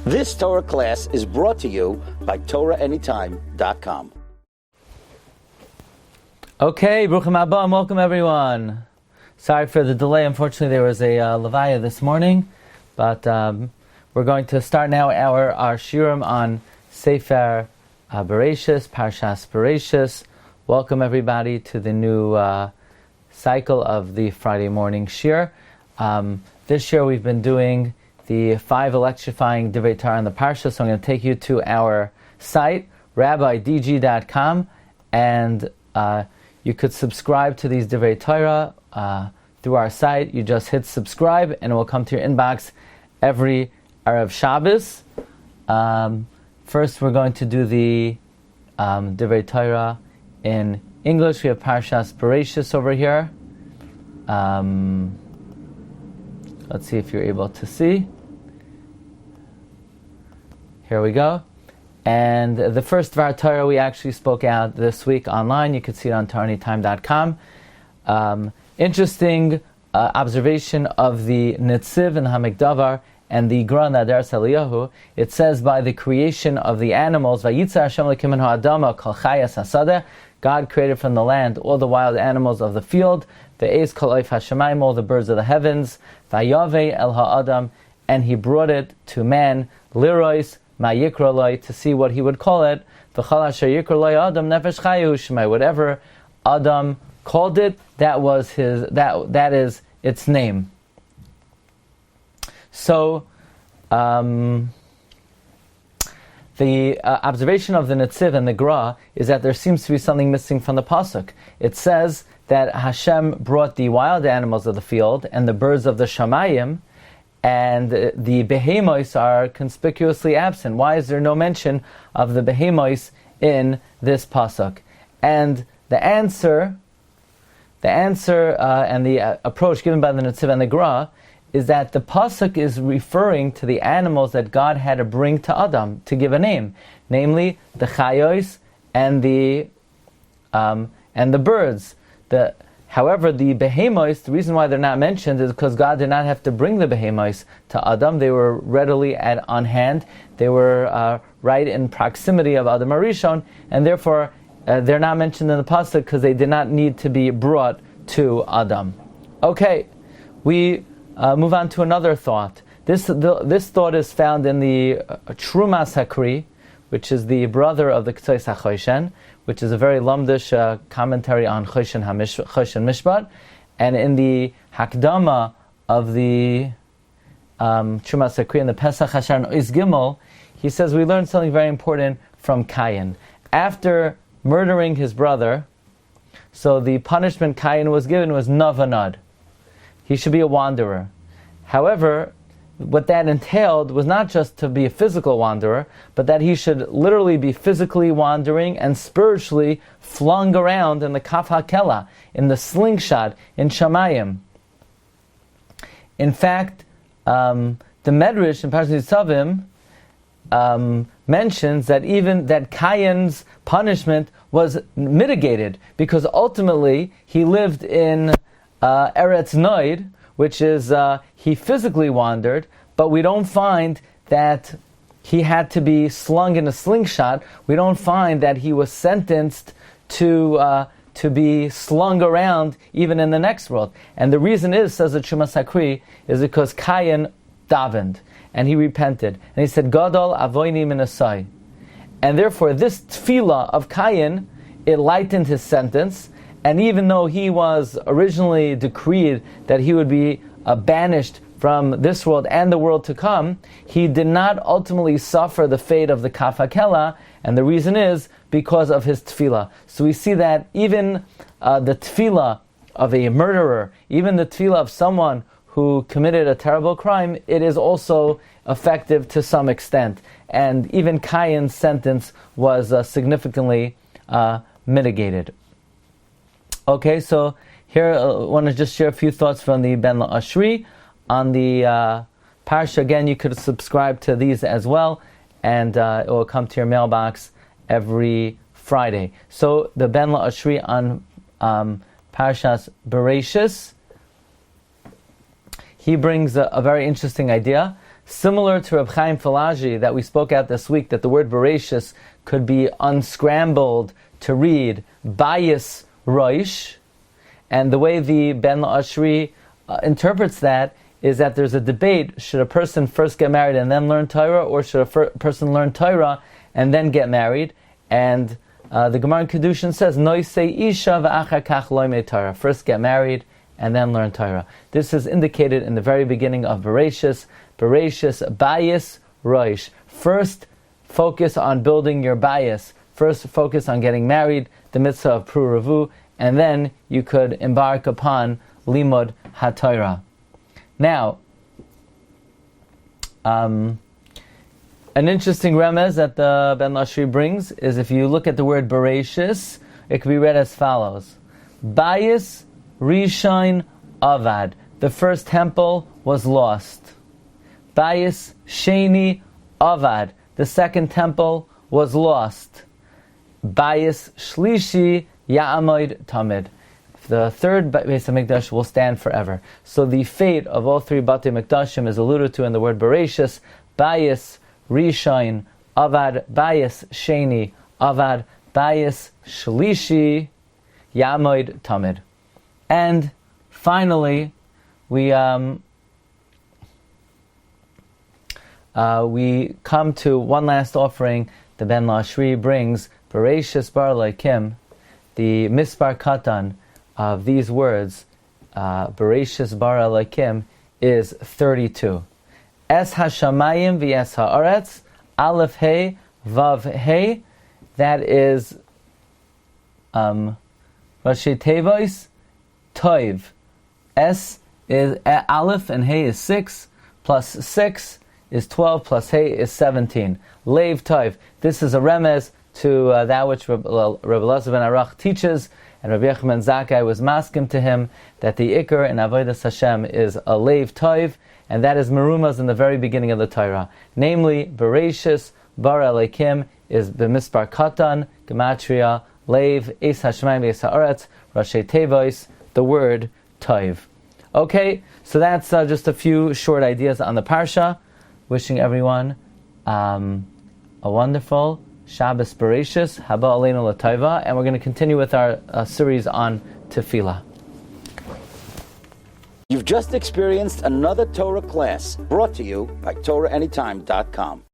This Torah class is brought to you by TorahAnytime.com. Okay, Bruchim Haba, and welcome everyone. Sorry for the delay. Unfortunately, there was a levaya this morning, but we're going to start now our Shiurim on Sefer Bereishis, Parshas Bereishis. Welcome everybody to the new cycle of the Friday morning Shiur. This year we've been doing the 5 electrifying Divrei Torah on the Parsha, so I'm going to take you to our site, rabbidg.com, and you could subscribe to these Divrei Torah through our site. You just hit subscribe and it will come to your inbox every Erev Shabbos. First we're going to do the Divrei Torah in English. We have Parshas Bereishis over here. Let's see if you're able to see. Here we go. And the first Dvar Torah we actually spoke out this week online. You can see it on TorahAnytime.com. Interesting observation of the Netziv and Hamikdavar and the Gra Nader Saliyahu. It says by the creation of the animals, Vayitza Hashem Elokim min ha'adama kol chayas hasadeh, God created from the land all the wild animals of the field, ve'ez kol oif hashemayim, all the birds of the heavens, vayave el ha'adam, and he brought it to man, lirois ma'yikroloi, to see what he would call it, v'chal asher yikroloi adam nefesh chayu shemai, whatever Adam called it, that was that is its name. So, the observation of the Netziv and the Gra is that there seems to be something missing from the pasuk. It says that Hashem brought the wild animals of the field and the birds of the Shamayim, and the behemoths are conspicuously absent. Why is there no mention of the behemoths in this pasuk? And the answer and the approach given by the Netziv and the Gra is that the pasuk is referring to the animals that God had to bring to Adam to give a name, namely the chayos and the birds. However, the behemoths, the reason why they're not mentioned is because God did not have to bring the behemoths to Adam. They were readily on hand. They were right in proximity of Adam Arishon, and therefore they're not mentioned in the pasuk because they did not need to be brought to Adam. Okay, we move on to another thought. This thought is found in the Trumas Hakri, which is the brother of the Ktsois HaChoshen, which is a very lumdish commentary on Choshen Mishpat, and in the Hakdama of the Trumas Hakri in the Pesach Hashar Ois Gimel, he says we learned something very important from Cain. After murdering his brother, so the punishment Cain was given was Navanad. He should be a wanderer. However, what that entailed was not just to be a physical wanderer, but that he should literally be physically wandering and spiritually flung around in the kaf hakela, in the slingshot, in Shamayim. In fact, the Medrash in Parshas mentions that even that Cain's punishment was mitigated, because ultimately he lived in Eretz Noid, which is he physically wandered, but we don't find that he had to be slung in a slingshot. We don't find that he was sentenced to be slung around even in the next world. And the reason is, says the Chumash Sakri, is because Cain davened and he repented and he said, "Gadol avoini minasai," and therefore this tefillah of Cain, it lightened his sentence. And even though he was originally decreed that he would be banished from this world and the world to come, he did not ultimately suffer the fate of the kaf hakela, and the reason is because of his tefillah. So we see that even the tefillah of a murderer, even the tefillah of someone who committed a terrible crime, it is also effective to some extent. And even Cain's sentence was significantly mitigated. Okay, so here I want to just share a few thoughts from the Ben La'ashri on the Parsha. Again, you could subscribe to these as well, and it will come to your mailbox every Friday. So the Ben La'ashri on Parshas Bereishis, he brings a very interesting idea. Similar to Reb Chaim Falaji that we spoke at this week, that the word Bereishis could be unscrambled to read Bayis Roish, and the way the Ben Ashri interprets that is that there's a debate: should a person first get married and then learn Torah, or should a person learn Torah and then get married? And the Gemara in Kedushin says, Noisei Isha v'achar kach loimei Torah. First get married and then learn Torah. This is indicated in the very beginning of Bereishis. Bereishis Bayis Roish. First focus on building your bayis. First focus on getting married, the mitzvah of Pru Ravu, and then you could embark upon Limud HaTorah. Now, an interesting remez that the Ben Lashri brings is, if you look at the word Bereishis, it can be read as follows: Bayis Rishon Avad. The first temple was lost. Bayis Sheni Avad. The second temple was lost. Bayis Shlishi Ya'amoid Tamid. The third Beis HaMikdash will stand forever. So the fate of all three Batei Mikdashim is alluded to in the word Bereishis: Bayis Rishon Avad, Bayis Sheni Avad, Bayis Shlishi Ya'amoid Tamid. And finally, we come to one last offering. The Ben Lashri brings Bereishis Bar Laikim, the Mispar Katan of these words, Bereishis Bar Laikim, is 32. Es Hashamayim v'es Haaretz, Aleph Hey, Vav Hey, that is Rashi Tevois, Toiv. S is Aleph and Hey is 6, plus 6 is 12, plus Hey is 17. Leiv Toiv. This is a remez to that which Rabbi Elazar ben Arach teaches, and Rabbi Yochanan Zakkai was maskim to him, that the Iker in Avodas Hashem is a Leiv Toiv, and that is Merumas in the very beginning of the Torah. Namely, Bereishis Bar Elokim is B'mispar Katan, Gematria, Leiv, Es Hashemayim v'es Haaretz, Rashi Tevois, the word Toiv. Okay, so that's just a few short ideas on the Parsha. Wishing everyone a wonderful Shabbos Bereishis, Haba Aleinu L'Taiva, and we're going to continue with our series on Tefillah. You've just experienced another Torah class brought to you by TorahAnytime.com.